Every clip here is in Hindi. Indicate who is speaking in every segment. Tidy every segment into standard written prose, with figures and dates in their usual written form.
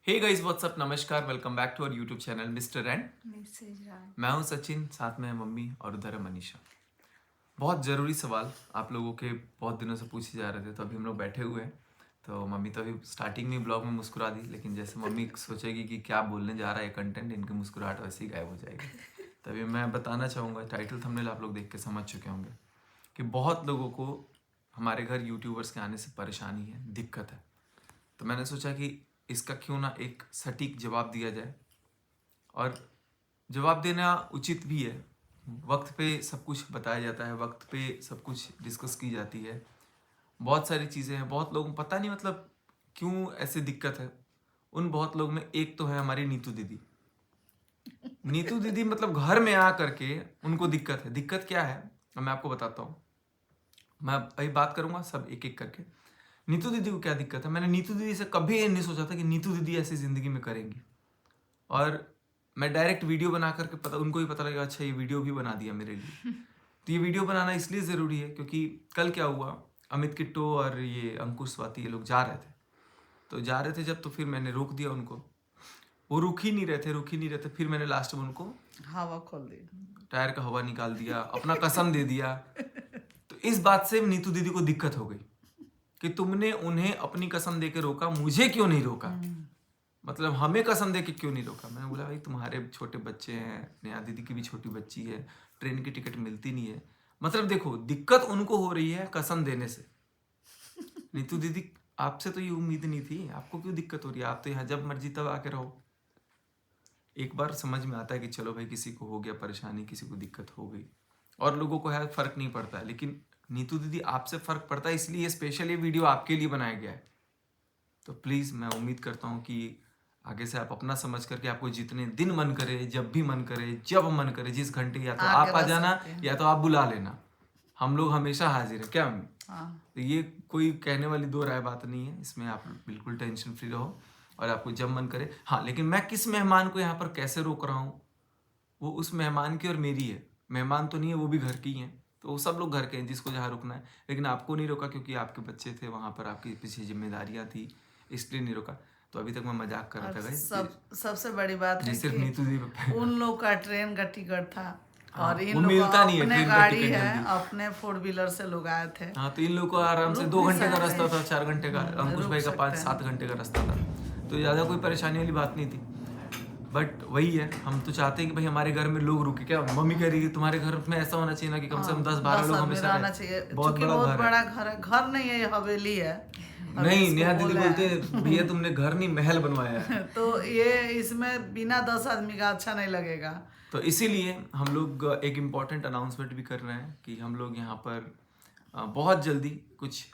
Speaker 1: हे गाइस व्हाट्सअप, नमस्कार, welcome back to our YouTube channel mister and
Speaker 2: message रहा है।
Speaker 1: मैं हूं सचिन, साथ में है मम्मी और उधर है मनीषा। बहुत ज़रूरी सवाल आप लोगों के बहुत दिनों से पूछे जा रहे थे, तो अभी हम लोग बैठे हुए हैं। तो मम्मी तो अभी स्टार्टिंग में ब्लॉग में मुस्कुरा दी, लेकिन जैसे मम्मी सोचेगी कि क्या बोलने जा रहा है कंटेंट, इनकी मुस्कुराहट वैसे ही गायब हो जाएगी। तभी मैं बताना चाहूँगा, टाइटल थंबनेल आप लोग देख के समझ चुके होंगे कि बहुत लोगों को हमारे घर यूट्यूबर्स के आने से परेशानी है, दिक्कत है। तो मैंने सोचा कि इसका क्यों ना एक सटीक जवाब दिया जाए, और जवाब देना उचित भी है। वक्त पे सब कुछ बताया जाता है, वक्त पे सब कुछ डिस्कस की जाती है। बहुत सारी चीज़ें हैं, बहुत लोगों को पता नहीं मतलब क्यों ऐसे दिक्कत है। उन बहुत लोग में एक तो है हमारी नीतू दीदी। नीतू दीदी मतलब घर में आ करके उनको दिक्कत है। दिक्कत क्या है अब मैं आपको बताता हूँ। मैं अभी बात करूँगा सब एक एक करके। नीतू दीदी को क्या दिक्कत है, मैंने नीतू दीदी से कभी ये नहीं सोचा था कि नीतू दीदी ऐसी ज़िंदगी में करेंगी। और मैं डायरेक्ट वीडियो बना करके पता उनको ही पता लगा, अच्छा ये वीडियो भी बना दिया मेरे लिए। तो ये वीडियो बनाना इसलिए ज़रूरी है क्योंकि कल क्या हुआ, अमित किट्टो और ये अंकुश स्वाति ये लोग जा रहे थे। तो जा रहे थे जब, तो फिर मैंने रोक दिया उनको। वो रुक ही नहीं रहे थे। फिर मैंने लास्ट में उनको
Speaker 2: हवा खोल दी।
Speaker 1: टायर का हवा निकाल दिया, अपना कसम दे दिया। तो इस बात से नीतू दीदी को दिक्कत हो गई कि तुमने उन्हें अपनी कसम दे के रोका, मुझे क्यों नहीं रोका। मतलब हमें कसम दे के क्यों नहीं रोका। मैंने बोला भाई तुम्हारे छोटे बच्चे हैं, नेहा दीदी की भी छोटी बच्ची है, ट्रेन की टिकट मिलती नहीं है। मतलब देखो दिक्कत उनको हो रही है कसम देने से। नीतू दीदी आपसे तो ये उम्मीद नहीं थी, आपको क्यों दिक्कत हो रही है, आप तो यहाँ जब मर्जी तब आके रहो। एक बार समझ में आता है कि चलो भाई किसी को हो गया परेशानी, किसी को दिक्कत हो गई, और लोगों को है फर्क नहीं पड़ता है। लेकिन नीतू दीदी आपसे फर्क पड़ता है, इसलिए स्पेशल ये वीडियो आपके लिए बनाया गया है। तो प्लीज़ मैं उम्मीद करता हूँ कि आगे से आप अपना समझ करके आपको जितने दिन मन करे, जब भी मन करे, जब मन करे, जिस घंटे, या तो
Speaker 2: आके
Speaker 1: आप आ
Speaker 2: बस
Speaker 1: जाना
Speaker 2: सकते हैं।
Speaker 1: या तो आप बुला लेना। हम लोग हमेशा हाजिर हैं, क्या मम्मी?
Speaker 2: हाँ,
Speaker 1: तो ये कोई कहने वाली दो राय बात नहीं है, इसमें आप बिल्कुल टेंशन फ्री रहो और आपको जब मन करे। हाँ, लेकिन मैं किस मेहमान को यहाँ पर कैसे रोक रहा हूँ, वो उस मेहमान की और मेरी है। मेहमान तो नहीं है, वो भी घर की हैं। तो वो सब लोग घर के हैं जिसको जहाँ रुकना है। लेकिन आपको नहीं रोका क्योंकि आपके बच्चे थे वहाँ पर, आपकी पीछे जिम्मेदारियाँ थी, इसलिए नहीं रोका। तो अभी तक मैं मजाक कर रहा
Speaker 2: और
Speaker 1: था गाइस,
Speaker 2: सबसे बड़ी बात
Speaker 1: ये
Speaker 2: है
Speaker 1: सिर्फ
Speaker 2: कि
Speaker 1: नीतू दी पे।
Speaker 2: उन लोग का ट्रेन का टिकट था
Speaker 1: हाँ,
Speaker 2: और इन
Speaker 1: वो
Speaker 2: लोग का
Speaker 1: मिलता नहीं है
Speaker 2: अपने
Speaker 1: ट्रेन का
Speaker 2: गाड़ी
Speaker 1: टिकट
Speaker 2: है,
Speaker 1: जल्दी।
Speaker 2: अपने 4 व्हीलर से लोग आए थे।
Speaker 1: हाँ, तो इन लोगों को
Speaker 2: तो
Speaker 1: आराम से
Speaker 2: रुक
Speaker 1: 2
Speaker 2: भी
Speaker 1: घंटे का
Speaker 2: सकते
Speaker 1: रास्ता
Speaker 2: हैं।
Speaker 1: था, 4 घंटे का। अंकुश
Speaker 2: रुक
Speaker 1: भाई का
Speaker 2: सकते
Speaker 1: 5-7
Speaker 2: हैं।
Speaker 1: घंटे का रास्ता था। तो ज़्यादा कोई परेशानी वाली बात नहीं थी। बट वही है, हम तो चाहते हैं कि भाई हमारे घर में लोग रुके। क्या मम्मी कह रही है तुम्हारे घर में ऐसा होना चाहिए ना कि कम से कम
Speaker 2: हाँ,
Speaker 1: 10-12
Speaker 2: 10
Speaker 1: लोग
Speaker 2: आदमी
Speaker 1: हमेशा
Speaker 2: रहना
Speaker 1: रहे।
Speaker 2: चाहिए,
Speaker 1: बहुत
Speaker 2: चूंकि
Speaker 1: बड़ा
Speaker 2: बहुत
Speaker 1: घर है।
Speaker 2: बड़ा घर है। घर नहीं है, ये हवेली है। अभी
Speaker 1: नहीं,
Speaker 2: इसको
Speaker 1: नेहा दीदी
Speaker 2: बोले
Speaker 1: बोलते
Speaker 2: हैं।
Speaker 1: हैं भैया तुमने घर नहीं महल बनवाया है।
Speaker 2: तो ये इसमें बिना 10 आदमी का अच्छा नहीं लगेगा।
Speaker 1: तो इसीलिए हम लोग एक इम्पॉर्टेंट अनाउंसमेंट भी कर रहे हैं कि हम लोग यहाँ पर बहुत जल्दी कुछ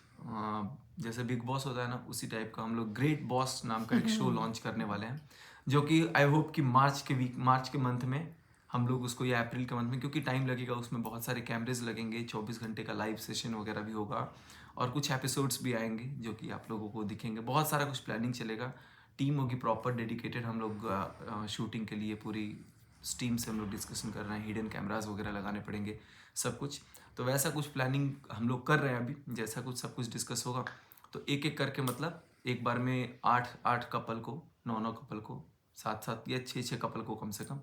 Speaker 1: जैसे बिग बॉस होता है ना, उसी टाइप का हम लोग ग्रेट बॉस नाम का एक शो लॉन्च करने वाले हैं। जो कि आई होप कि मार्च के मंथ में हम लोग उसको, या अप्रैल के मंथ में, क्योंकि टाइम लगेगा उसमें, बहुत सारे कैमरेज लगेंगे, 24 घंटे का लाइव सेशन वगैरह भी होगा, और कुछ एपिसोड्स भी आएंगे जो कि आप लोगों को दिखेंगे। बहुत सारा कुछ प्लानिंग चलेगा, टीम होगी प्रॉपर डेडिकेटेड। हम लोग शूटिंग के लिए पूरी स्टीम से हम लोग डिस्कशन कर रहे हैं, हिडन कैमरास वगैरह लगाने पड़ेंगे, सब कुछ। तो वैसा कुछ प्लानिंग हम लोग कर रहे हैं अभी, जैसा कुछ सब कुछ डिस्कस होगा तो एक एक करके, मतलब एक बार में 8 कपल को, 9 कपल को, 7 या 6 कपल को कम से कम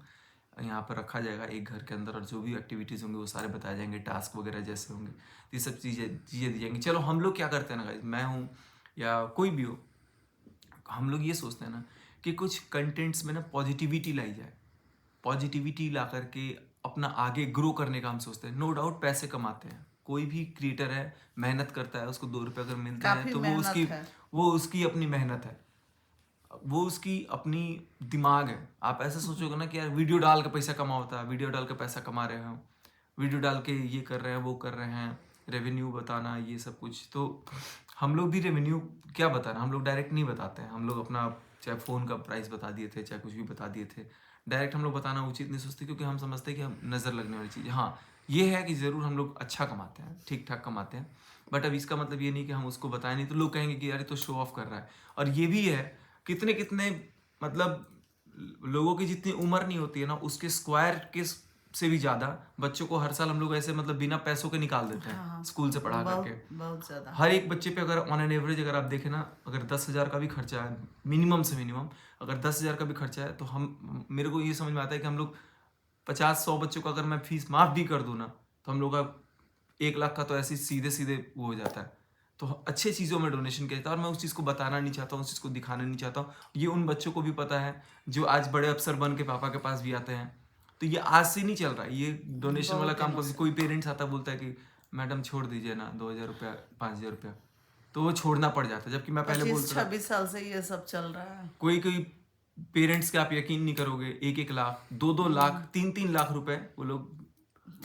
Speaker 1: यहाँ पर रखा जाएगा एक घर के अंदर, और जो भी एक्टिविटीज़ होंगे वो सारे बताए जाएंगे, टास्क वगैरह जैसे होंगे, तो ये सब चीज़ें दी जाएंगी। चलो हम लोग क्या करते हैं ना गाइस, मैं हूँ या कोई भी हो, हम लोग ये सोचते हैं ना कि कुछ कंटेंट्स में ना पॉजिटिविटी लाई जाए। पॉजिटिविटी ला करके अपना आगे ग्रो करने का हम सोचते हैं। नो डाउट पैसे कमाते हैं, कोई भी क्रिएटर है, मेहनत करता है, उसको 2 रुपये अगर मिलते हैं
Speaker 2: काफी
Speaker 1: तो
Speaker 2: मेहनत है।
Speaker 1: वो उसकी अपनी मेहनत है, वो उसकी अपनी दिमाग है। आप ऐसे सोचोगे ना कि यार वीडियो डाल के पैसा कमा होता है, वीडियो डाल के पैसा कमा रहे हो, वीडियो डाल के ये कर रहे हैं, वो कर रहे हैं, रेवेन्यू बताना, ये सब कुछ। तो हम लोग भी रेवेन्यू क्या बता रहे हैं, हम लोग डायरेक्ट नहीं बताते हैं। हम लोग अपना चाहे फ़ोन का प्राइस बता दिए थे, चाहे कुछ भी बता दिए थे, डायरेक्ट हम लोग बताना उचित नहीं सोचते, क्योंकि हम समझते हैं कि हम नज़र लगने वाली चीज़। हाँ, ये है कि ज़रूर हम लोग अच्छा कमाते हैं, ठीक ठाक कमाते हैं, बट अब इसका मतलब ये नहीं कि हम उसको बताएं, नहीं तो लोग कहेंगे कि यार ये तो शो ऑफ कर रहा है। और ये भी है, कितने कितने मतलब लोगों की जितनी उम्र नहीं होती है ना, उसके स्क्वायर के से भी ज़्यादा बच्चों को हर साल हम लोग ऐसे मतलब बिना पैसों के निकाल देते हैं
Speaker 2: हाँ,
Speaker 1: स्कूल से पढ़ा करके।
Speaker 2: बहुत ज्यादा।
Speaker 1: हर एक बच्चे पे अगर ऑन एन एवरेज अगर आप देखें ना, अगर 10,000 का भी खर्चा है मिनिमम से मिनिमम, अगर 10,000 का भी खर्चा है तो हम मेरे को ये समझ में आता है कि हम लोग 50-100 बच्चों का अगर मैं फीस माफ भी कर दूँ ना, तो हम लोग का 1 लाख का तो ऐसे सीधे सीधे वो हो जाता है। तो अच्छे चीज़ों में डोनेशन किया जाता है और मैं उस चीज़ को बताना नहीं चाहता हूँ, उस चीज़ को दिखाना नहीं चाहता हूँ। ये उन बच्चों को भी पता है जो आज बड़े अफसर बन के पापा के पास भी आते हैं। तो ये आज से नहीं चल रहा है, ये डोनेशन वाला
Speaker 2: बहुत
Speaker 1: काम
Speaker 2: दिनों
Speaker 1: कभी
Speaker 2: से।
Speaker 1: कोई पेरेंट्स आता बोलता है कि मैडम छोड़ दीजिए ना 2,000 रुपया 5,000 रुपया, तो वो छोड़ना पड़ जाता है। जबकि मैं पहले
Speaker 2: 25
Speaker 1: बोलता था
Speaker 2: 26 साल से ये सब चल रहा है।
Speaker 1: कोई कोई पेरेंट्स के आप यकीन नहीं करोगे 1-1 लाख 2-2 लाख 3-3 लाख रुपए वो लोग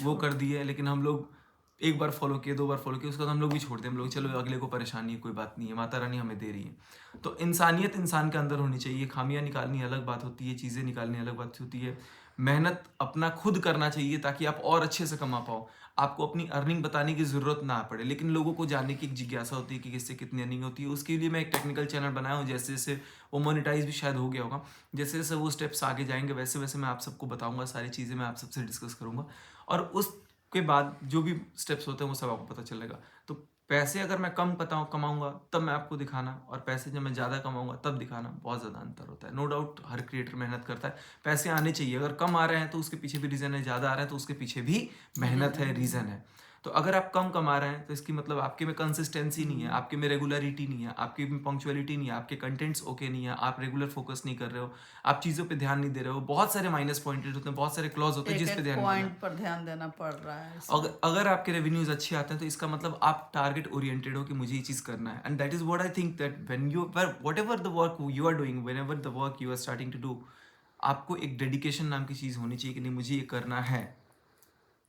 Speaker 1: वो कर दिए, लेकिन हम लोग एक बार फॉलो किए 2 बार फॉलो किए उसके बाद हम लोग भी छोड़ दिए। हम लोग चलो अगले को परेशानी है, कोई बात नहीं है, माता रानी हमें दे रही है। तो इंसानियत इंसान के अंदर होनी चाहिए। खामियां निकालनी अलग बात होती है, चीज़ें निकालनी अलग बात होती है। मेहनत अपना खुद करना चाहिए ताकि आप और अच्छे से कमा पाओ। आपको अपनी अर्निंग बताने की ज़रूरत ना पड़े, लेकिन लोगों को जानने की एक जिज्ञासा होती है कि किससे कितनी अर्निंग होती है। उसके लिए मैं एक टेक्निकल चैनल बनाया हूँ, जैसे जैसे वो मोनेटाइज भी शायद हो गया होगा। जैसे जैसे वो स्टेप्स आगे जाएंगे वैसे वैसे मैं आप सबको बताऊंगा, सारी चीज़ें मैं आप सबसे डिस्कस करूंगा और उसके बाद जो भी स्टेप्स होते हैं वो सब आपको पता चलेगा। तो पैसे अगर मैं कम कमाऊंगा तब मैं आपको दिखाना, और पैसे जब मैं ज़्यादा कमाऊंगा तब दिखाना, बहुत ज़्यादा अंतर होता है। नो डाउट हर क्रिएटर मेहनत करता है, पैसे आने चाहिए। अगर कम आ रहे हैं तो उसके पीछे भी रीज़न है, ज़्यादा आ रहे हैं तो उसके पीछे भी मेहनत है, रीज़न है। तो अगर आप कम कमा रहे हैं तो इसकी मतलब आपके में कंसिस्टेंसी नहीं है, आपके में रेगुलरिटी नहीं है, आपके में पंक्चुअलिटी नहीं है, आपके कंटेंट्स ओके नहीं है, आप रेगुलर फोकस नहीं कर रहे हो, आप चीज़ों पे ध्यान नहीं दे रहे हो। बहुत सारे माइनस पॉइंटेड होते हैं, बहुत सारे क्लॉज होते हैं
Speaker 2: एक
Speaker 1: जिस पे
Speaker 2: एक
Speaker 1: ध्यान नहीं देना।
Speaker 2: पॉइंट पर ध्यान देना पड़ रहा है इसमें।
Speaker 1: अगर आपके रेवेन्यूज अच्छे आते हैं तो इसका मतलब आप टारगेट ओरिएंटेड हो कि मुझे ये चीज़ करना है। And that is what I think that when you whatever the work you are doing, whenever the work you are starting to do, आपको एक डेडिकेशन नाम की चीज़ होनी चाहिए कि नहीं मुझे ये करना है,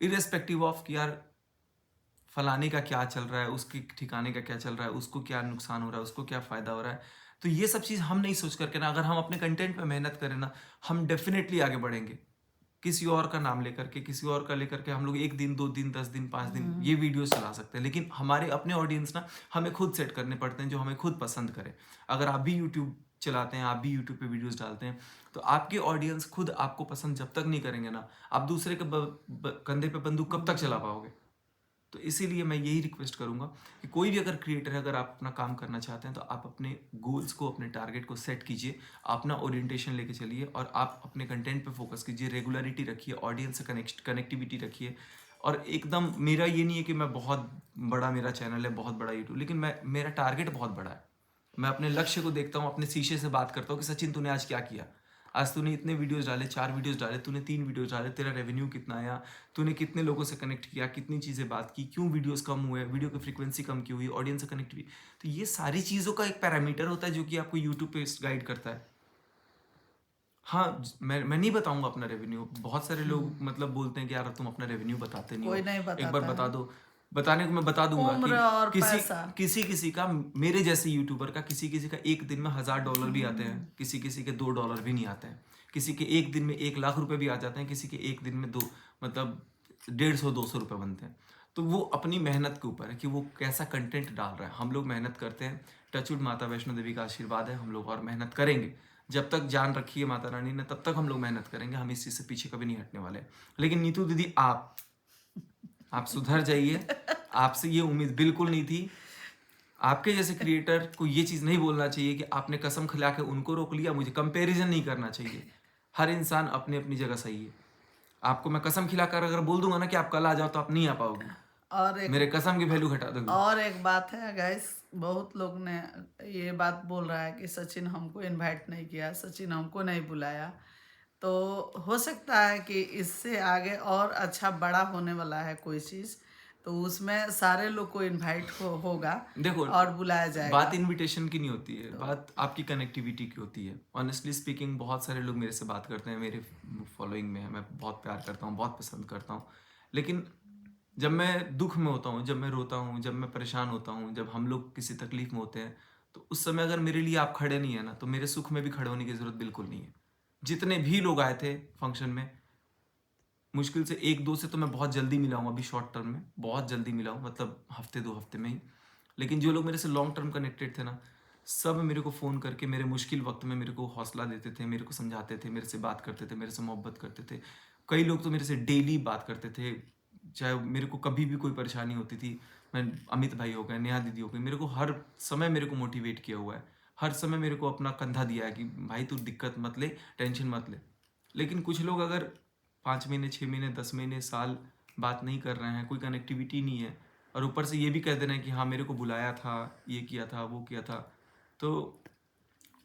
Speaker 1: इरेस्पेक्टिव ऑफ कि यार फलाने का क्या चल रहा है, उसके ठिकाने का क्या चल रहा है, उसको क्या नुकसान हो रहा है, उसको क्या फ़ायदा हो रहा है। तो ये सब चीज़ हम नहीं सोच करके ना, अगर हम अपने कंटेंट पे मेहनत करें ना, हम डेफिनेटली आगे बढ़ेंगे। किसी और का नाम लेकर के, किसी और का लेकर के हम लोग 1 दिन 2 दिन 10 दिन 5 दिन ये वीडियो चला सकते हैं, लेकिन हमारे अपने ऑडियंस ना हमें खुद सेट करने पड़ते हैं जो हमें खुद पसंद करे। अगर आप भी यूट्यूब चलाते हैं, आप भी यूट्यूब पे वीडियोस डालते हैं, तो आपके ऑडियंस खुद आपको पसंद जब तक नहीं करेंगे ना, आप दूसरे के कंधे पे बंदूक कब तक चला पाओगे। तो इसीलिए मैं यही रिक्वेस्ट करूंगा कि कोई भी अगर क्रिएटर है, अगर आप अपना काम करना चाहते हैं तो आप अपने गोल्स को, अपने टारगेट को सेट कीजिए, अपना ओरिएंटेशन लेके चलिए और आप अपने कंटेंट पे फोकस कीजिए, रेगुलरिटी रखिए, ऑडियंस से कनेक्टिविटी रखिए। और एकदम मेरा ये नहीं है कि मैं बहुत बड़ा मेरा चैनल है, बहुत बड़ा यूट्यूब, लेकिन मेरा टारगेट बहुत बड़ा है। मैं अपने लक्ष्य को देखता हूँ, अपने शीशे से बात करता हूँ कि सचिन तूने आज क्या किया, आज तूने इतने वीडियोस डाले, 4 वीडियोस डाले, तूने 3 वीडियोस डाले, तेरा रेवेन्यू कितना आया, तूने कितने लोगों से कनेक्ट किया, कितनी चीज़ें बात की, क्यों वीडियोस कम हुए, वीडियो की फ्रीक्वेंसी कम क्यों हुई, ऑडियंस से कनेक्टिविटी। तो ये सारी चीज़ों का एक पैरामीटर होता है जो कि आपको यूट्यूब पे गाइड करता है। हाँ, मैं नहीं बताऊंगा अपना रेवेन्यू। बहुत सारे लोग मतलब बोलते हैं कि यार तुम अपना रेवेन्यू बताते नहीं हो,
Speaker 2: कोई नहीं
Speaker 1: एक बार
Speaker 2: बताता
Speaker 1: बता
Speaker 2: है।
Speaker 1: दो। बताने को मैं बता दूंगा कि
Speaker 2: उम्र और
Speaker 1: किसी
Speaker 2: पैसा।
Speaker 1: किसी किसी का, मेरे जैसे यूट्यूबर का किसी किसी का एक दिन में $1,000 भी आते हैं, किसी किसी के $2 भी नहीं आते हैं, किसी के एक दिन में 1 लाख रुपए भी आ जाते हैं, किसी के एक दिन में 2 मतलब 150-200 रुपए बनते हैं। तो वो अपनी मेहनत के ऊपर है कि वो कैसा कंटेंट डाल रहा है। हम लोग मेहनत करते हैं, टचवुड माता वैष्णो देवी का आशीर्वाद है, हम लोग और मेहनत करेंगे। जब तक जान रखी है माता रानी ने तब तक हम लोग मेहनत करेंगे, हम इस चीज़ से पीछे कभी नहीं हटने वाले। लेकिन नीतू दीदी आप सुधर जाइए, आपसे ये उम्मीद बिल्कुल नहीं थी। आपके जैसे क्रिएटर को ये चीज़ नहीं बोलना चाहिए कि आपने कसम खिला के उनको रोक लिया, मुझे कंपैरिजन नहीं करना चाहिए। हर इंसान अपनी अपनी जगह सही है। आपको मैं कसम खिलाकर अगर बोल दूंगा ना कि आप कल आ जाओ तो आप नहीं आ पाओगे,
Speaker 2: और
Speaker 1: मेरे कसम की वैल्यू घटा दोगे।
Speaker 2: और एक बात है गाइस, बहुत लोग ने ये बात बोल रहा है कि सचिन हमको इनवाइट नहीं किया, सचिन हमको नहीं बुलाया। तो हो सकता है कि इससे आगे और अच्छा बड़ा होने वाला है कोई चीज़, तो उसमें सारे लोग को इनवाइट होगा
Speaker 1: देखो,
Speaker 2: और बुलाया जाएगा।
Speaker 1: बात इनविटेशन की नहीं होती है, बात आपकी कनेक्टिविटी की होती है। ऑनेस्टली स्पीकिंग बहुत सारे लोग मेरे से बात करते हैं, मेरे फॉलोइंग में है, मैं बहुत प्यार करता हूँ, बहुत पसंद करता हूँ। लेकिन जब मैं दुख में होता हूँ, जब मैं रोता हूँ, जब मैं परेशान होता हूँ, जब हम लोग किसी तकलीफ में होते हैं, तो उस समय अगर मेरे लिए आप खड़े नहीं है ना, तो मेरे सुख में भी खड़े होने की ज़रूरत बिल्कुल नहीं है। जितने भी लोग आए थे फंक्शन में, मुश्किल से 1-2 से तो मैं बहुत जल्दी मिला हूँ, अभी शॉर्ट टर्म में बहुत जल्दी मिला हूँ, मतलब हफ्ते 2 हफ्ते में ही। लेकिन जो लोग मेरे से लॉन्ग टर्म कनेक्टेड थे ना, सब मेरे को फ़ोन करके मेरे मुश्किल वक्त में मेरे को हौसला देते थे, मेरे को समझाते थे, मेरे से बात करते थे, मेरे से मोहब्बत करते थे। कई लोग तो मेरे से डेली बात करते थे, चाहे मेरे को कभी भी कोई परेशानी होती थी। मैं अमित भाई हो गए, नेहा दीदी हो गई, मेरे को हर समय मेरे को मोटिवेट किया हुआ है, हर समय मेरे को अपना कंधा दिया है कि भाई तू दिक्कत मत ले, टेंशन मत ले। लेकिन कुछ लोग अगर 5 महीने, 6 महीने, 10 महीने, साल बात नहीं कर रहे हैं, कोई कनेक्टिविटी नहीं है, और ऊपर से ये भी कह दे रहे हैं कि हाँ मेरे को बुलाया था, ये किया था, वो किया था, तो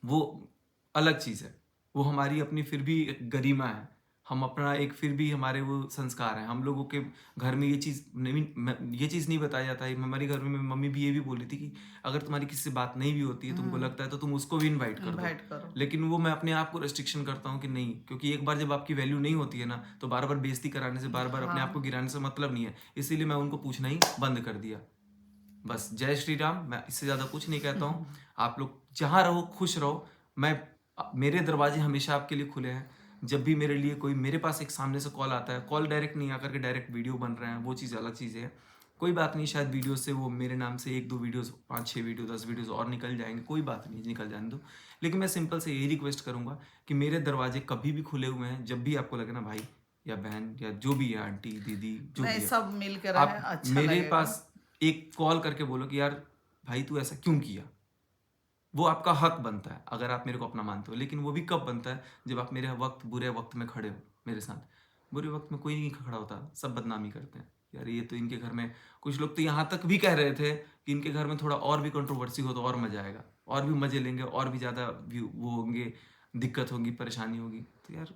Speaker 1: वो अलग चीज़ है। वो हमारी अपनी फिर भी एक गरिमा है, हम अपना एक फिर भी हमारे वो संस्कार हैं। हम लोगों के घर में ये चीज़ नहीं बताया जाता है। हमारे घर में मम्मी भी ये भी बोल रही थी कि अगर तुम्हारी किसी से बात नहीं भी होती है, तुमको लगता है, तो तुम उसको भी इनवाइट कर दो।
Speaker 2: इनवाइट करो।
Speaker 1: लेकिन वो मैं अपने आप को रेस्ट्रिक्शन करता हूँ कि नहीं, क्योंकि एक बार जब आपकी वैल्यू नहीं होती है ना, तो बार बार बेइज्जती कराने से, बार बार अपने आप को गिराने से मतलब नहीं है। इसीलिए मैं उनको पूछना ही बंद कर दिया। बस जय श्री राम, मैं इससे ज़्यादा कुछ नहीं कहता हूँ। आप लोग जहाँ रहो खुश रहो। मेरे दरवाजे हमेशा आपके लिए खुले हैं। जब भी मेरे लिए कोई, मेरे पास एक सामने से कॉल आता है, कॉल डायरेक्ट नहीं आकर के डायरेक्ट वीडियो बन रहे हैं, वो चीज़ अलग चीज़ है। कोई बात नहीं, शायद वीडियो से वो मेरे नाम से 1-2 वीडियोस, 5-6 वीडियो, 10 वीडियोस और निकल जाएंगे, कोई बात नहीं, निकल जाने दो। लेकिन मैं सिंपल से यही रिक्वेस्ट करूँगा कि मेरे दरवाजे कभी भी खुले हुए हैं। जब भी आपको लगे ना भाई या बहन या जो भी है, आंटी दीदी जो भी
Speaker 2: नहीं,
Speaker 1: है,
Speaker 2: सब मिल के रहे,
Speaker 1: आप
Speaker 2: अच्छा
Speaker 1: मेरे
Speaker 2: लगेगा।
Speaker 1: पास एक कॉल करके बोलो कि यार भाई तू ऐसा क्यों किया। वो आपका हक बनता है अगर आप मेरे को अपना मानते हो। लेकिन वो भी कब बनता है, जब आप मेरे बुरे वक्त में खड़े हो मेरे साथ। बुरे वक्त में कोई नहीं खड़ा होता, सब बदनामी करते हैं, यार ये तो इनके घर में, कुछ लोग तो यहाँ तक भी कह रहे थे कि इनके घर में थोड़ा और भी कंट्रोवर्सी हो तो और मजा आएगा, और भी मजे लेंगे, और भी ज़्यादा व्यू वो होंगे, दिक्कत होगी, परेशानी होगी। तो यार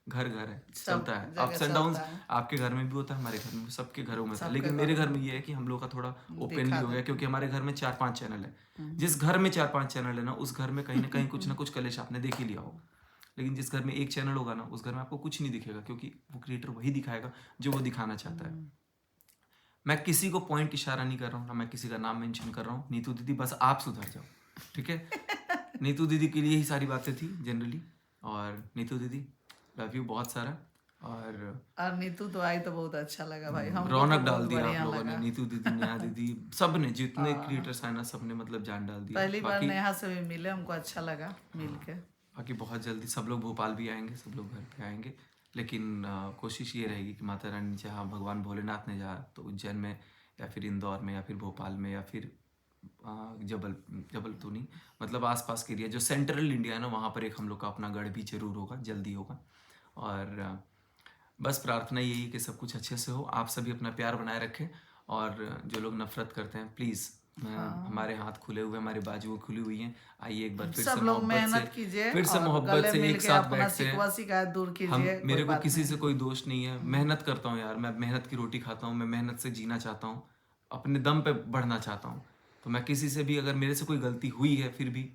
Speaker 1: घर घर है,
Speaker 2: सब
Speaker 1: चलता है,
Speaker 2: जगह
Speaker 1: अप्स एंड डाउन्स।
Speaker 2: चलता है,
Speaker 1: आपके घर में भी होता है, हमारे घर में, सबके घरों में था।
Speaker 2: सबके
Speaker 1: लेकिन मेरे
Speaker 2: घरों
Speaker 1: घर
Speaker 2: में
Speaker 1: में ये है कि हम लोग का थोड़ा ओपनली
Speaker 2: दिखा
Speaker 1: हो गया,
Speaker 2: देते
Speaker 1: क्योंकि
Speaker 2: हैं।
Speaker 1: हमारे घर में 4-5 चैनल है। जिस घर में 4-5 चैनल है ना, उस घर में कहीं ना कुछ कलेश आपने देख ही लिया होगा। लेकिन जिस घर में एक चैनल होगा ना, उस घर में आपको कुछ नहीं दिखेगा, क्योंकि वो क्रिएटर वही दिखाएगा जो वो दिखाना चाहता है। मैं किसी को पॉइंट इशारा नहीं कर रहा हूँ, ना मैं किसी का नाम मेंशन कर रहा हूँ। नीतू दीदी बस आप सुधर जाओ, ठीक है। नीतू दीदी के लिए ही सारी बातें थी जनरली। और नीतू दीदी लव यू बहुत सारा। और
Speaker 2: नीतू तो आई तो बहुत अच्छा लगा भाई, हमको तो
Speaker 1: रौनक डाल
Speaker 2: बहुत
Speaker 1: दिया आप
Speaker 2: बढ़िया
Speaker 1: लोगों ने,
Speaker 2: लगा।
Speaker 1: नीतू दीदी, नेहा दीदी, सब ने, जितने क्रिएटर्स आए ना, सब ने मतलब जान डाल दिया।
Speaker 2: पहली बार
Speaker 1: बाकी
Speaker 2: नेहा से भी मिले, हमको अच्छा लगा मिल के।
Speaker 1: बाकी बहुत जल्दी सब लोग भोपाल भी आएंगे, सब लोग घर पे आएंगे। लेकिन कोशिश ये रहेगी कि माता रानी ने चाहा, भगवान भोलेनाथ ने चाहा, तो उज्जैन में या फिर इंदौर में या फिर भोपाल में या फिर जबल तो नहीं, मतलब आसपास के एरिया जो सेंट्रल इंडिया है ना, वहाँ पर एक हम लोग का अपना गढ़ भी जरूर होगा, जल्दी होगा। और बस प्रार्थना यही है कि सब कुछ अच्छे से हो, आप सभी अपना प्यार बनाए रखें। और जो लोग नफरत करते हैं, प्लीज़, हमारे हाथ खुले हुए, हमारी बाजुएं खुली हुई हैं, आइए एक बार फिर
Speaker 2: सब
Speaker 1: से
Speaker 2: लोग
Speaker 1: मोहब्बत से,
Speaker 2: मेहनत कीजिए
Speaker 1: फिर से
Speaker 2: और
Speaker 1: मोहब्बत
Speaker 2: गले
Speaker 1: से
Speaker 2: मिल
Speaker 1: एक
Speaker 2: के
Speaker 1: साथ
Speaker 2: अपना
Speaker 1: बैठते हैं।
Speaker 2: शिकवा शिकायत दूर
Speaker 1: हम,
Speaker 2: कीजिए, कोई
Speaker 1: मेरे को
Speaker 2: बात
Speaker 1: किसी
Speaker 2: नहीं।
Speaker 1: से कोई दोष नहीं है, मेहनत करता हूँ यार, मैं मेहनत की रोटी खाता हूँ, मैं मेहनत से जीना चाहता हूँ, अपने दम पे बढ़ना चाहता हूँ। तो मैं किसी से भी, अगर मेरे से कोई गलती हुई है, फिर भी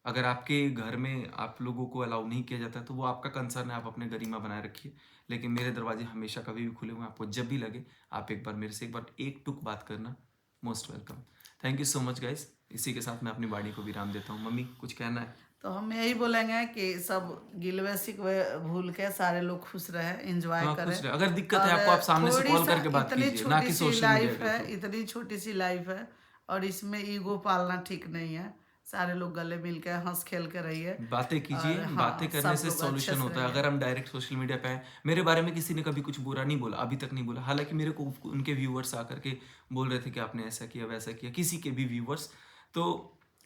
Speaker 1: अगर आपके घर में आप लोगों को अलाउ नहीं किया जाता है, तो वो आपका कंसर्न है, आप अपने गरिमा बनाए रखिए। लेकिन मेरे दरवाजे हमेशा कभी भी खुले हुए हैं, आपको जब भी लगे आप एक बार मेरे से एक बार एक टुक बात करना, most welcome. Thank you so much guys. इसी के साथ मैं अपनी वाणी को विराम देता हूँ। मम्मी कुछ कहना है?
Speaker 2: तो हम यही बोलेंगे कि सब गिलवे शिकवे भूल के सारे लोग खुश रहे, एंजॉय
Speaker 1: हाँ,
Speaker 2: करें।
Speaker 1: खुश रहे। अगर दिक्कत है
Speaker 2: और
Speaker 1: आपको, आप सामने से
Speaker 2: थोड़ी
Speaker 1: कॉल
Speaker 2: सा,
Speaker 1: करके बात
Speaker 2: इतनी
Speaker 1: कीजिए, ना
Speaker 2: छोटी
Speaker 1: कि
Speaker 2: सी
Speaker 1: सोशल मीडिया
Speaker 2: लाइफ
Speaker 1: के
Speaker 2: है,
Speaker 1: थ्रू।
Speaker 2: इतनी छोटी सी लाइफ है, और इसमें ईगो पालना ठीक नहीं है। सारे लोग गले मिल के हंस खेल के रहिए,
Speaker 1: बातें कीजिए,
Speaker 2: और
Speaker 1: बातें
Speaker 2: हाँ,
Speaker 1: करने
Speaker 2: सब
Speaker 1: से
Speaker 2: लोग अच्छे
Speaker 1: सॉल्यूशन
Speaker 2: से
Speaker 1: होता है।
Speaker 2: रहिए।
Speaker 1: अगर हम डायरेक्ट सोशल मीडिया पे आए, मेरे बारे में किसी ने कभी कुछ बुरा नहीं बोला, अभी तक नहीं बोला। हालांकि मेरे को उनके व्यूअर्स आकर के बोल रहे थे कि आपने ऐसा किया, वैसा किया, किसी के भी व्यूअर्स। तो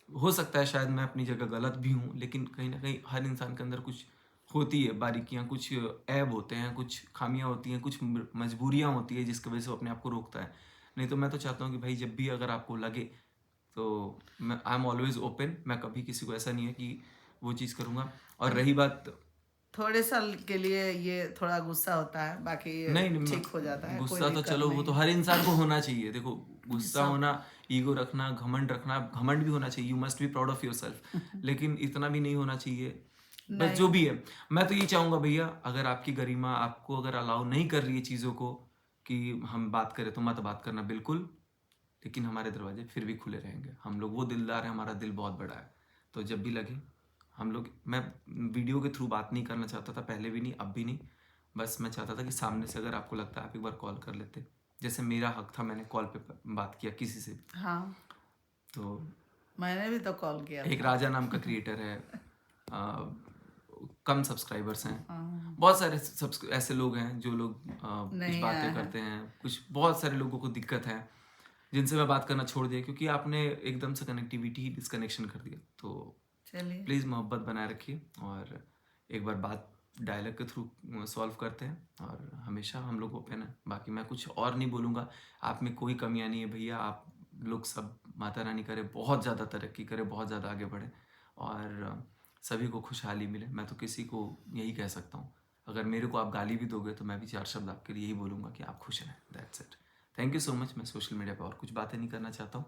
Speaker 1: हो सकता है शायद मैं अपनी जगह गलत भी हूँ, लेकिन कहीं ना कहीं हर इंसान के अंदर कुछ होती है बारीकियाँ, कुछ ऐब होते हैं, कुछ खामियाँ होती हैं, कुछ मजबूरियाँ होती है, जिसकी वजह से वो अपने आप को रोकता है। नहीं तो मैं तो चाहता हूँ कि भाई जब भी अगर आपको लगे, तो मैं, आई एम ऑलवेज ओपन। मैं कभी किसी को ऐसा नहीं है कि वो चीज़ करूँगा। और रही बात,
Speaker 2: थोड़े साल के लिए ये थोड़ा गुस्सा होता है, बाकी ये
Speaker 1: नहीं नहीं,
Speaker 2: ठीक हो जाता है, कोई
Speaker 1: गुस्सा तो
Speaker 2: दिक्कत
Speaker 1: चलो वो
Speaker 2: नहीं
Speaker 1: तो
Speaker 2: है।
Speaker 1: हर इंसान को होना चाहिए। देखो, गुस्सा
Speaker 2: सब
Speaker 1: होना, ईगो रखना, घमंड रखना, घमंड भी होना चाहिए, you must be proud of your self. लेकिन इतना भी नहीं होना चाहिए। बस जो
Speaker 2: नहीं,
Speaker 1: भी है, मैं तो ये चाहूँगा भैया, अगर आपकी गरिमा आपको अगर अलाउ नहीं कर रही है चीज़ों को कि हम बात करें, तो मत बात करना बिल्कुल। लेकिन हमारे दरवाजे फिर भी खुले रहेंगे, हम लोग वो दिलदार हैं, हमारा दिल बहुत बड़ा है। तो जब भी लगे हम लोग, मैं वीडियो के थ्रू बात नहीं करना चाहता था, पहले भी नहीं, अब भी नहीं। बस मैं चाहता था कि सामने से अगर आपको लगता है, आप एक बार कॉल कर लेते, जैसे मेरा हक था, मैंने कॉल पे बात किया किसी से भी।
Speaker 2: हाँ,
Speaker 1: तो
Speaker 2: मैंने भी तो कॉल किया
Speaker 1: एक
Speaker 2: था।
Speaker 1: राजा नाम का क्रिएटर है, कम सब्सक्राइबर्स हैं, बहुत सारे सब ऐसे लोग हैं जो लोग कुछ
Speaker 2: नहीं
Speaker 1: बातें
Speaker 2: आया है।
Speaker 1: करते हैं, कुछ बहुत सारे लोगों को दिक्कत है जिनसे मैं बात करना छोड़ दिया क्योंकि आपने एकदम से कनेक्टिविटी डिस्कनेक्शन कर दिया। तो
Speaker 2: चलिए,
Speaker 1: प्लीज़ मोहब्बत बनाए रखिए और एक बार बात डायलॉग के थ्रू सॉल्व करते हैं और हमेशा हम लोग ओपन है। बाकी मैं कुछ और नहीं बोलूँगा, आप में कोई कमियां नहीं है भैया। आप लोग सब माता रानी करे बहुत ज़्यादा तरक्की करे, बहुत ज़्यादा आगे बढ़े और सभी को खुशहाली मिले। मैं तो किसी को यही कह सकता हूँ, अगर मेरे को आप गाली भी दोगे तो मैं भी 4 शब्द आपके लिए यही बोलूँगा कि आप खुश रहें, that's it. Thank you so much. मैं सोशल मीडिया पे और कुछ बातें नहीं करना चाहता हूँ।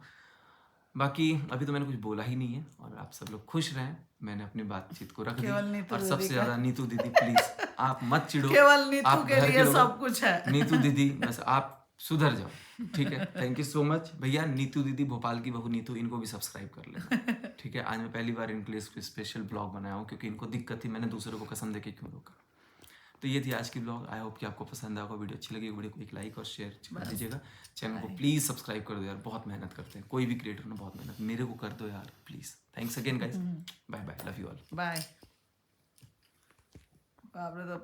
Speaker 1: बाकी अभी तो मैंने कुछ बोला ही नहीं है और आप सब लोग खुश रहें। मैंने अपनी बातचीत को रख दी
Speaker 2: केवल नीतू
Speaker 1: और
Speaker 2: दीदी
Speaker 1: सबसे
Speaker 2: का
Speaker 1: ज़्यादा नीतू दीदी प्लीज़ आप मत चिढ़ो।
Speaker 2: केवल नीतू
Speaker 1: आप
Speaker 2: के
Speaker 1: घर के
Speaker 2: लिए
Speaker 1: लोग
Speaker 2: सब कुछ है।
Speaker 1: नीतू दीदी बस आप सुधर जाओ, ठीक है? थैंक यू सो मच भैया। नीतू दीदी, भोपाल की बहू नीतू, इनको भी सब्सक्राइब कर लेना, ठीक है? आज मैं पहली बार इनके लिए स्पेशल ब्लॉग बनाया हूँ क्योंकि इनको दिक्कत थी मैंने दूसरों को कसम देके क्यों रोका। तो ये थी आज की ब्लॉग। आई होप कि आपको पसंद आएगा। वीडियो अच्छी लगी वीडियो को एक लाइक और शेयर कर
Speaker 2: बस,
Speaker 1: दीजिएगा। चैनल को
Speaker 2: बाय
Speaker 1: प्लीज़ सब्सक्राइब कर दो यार, बहुत मेहनत करते हैं। कोई भी क्रिएटर ने बहुत मेहनत, मेरे को कर दो यार please. Thanks again guys. Bye bye, love you all.
Speaker 2: Bye. बाप रे, तो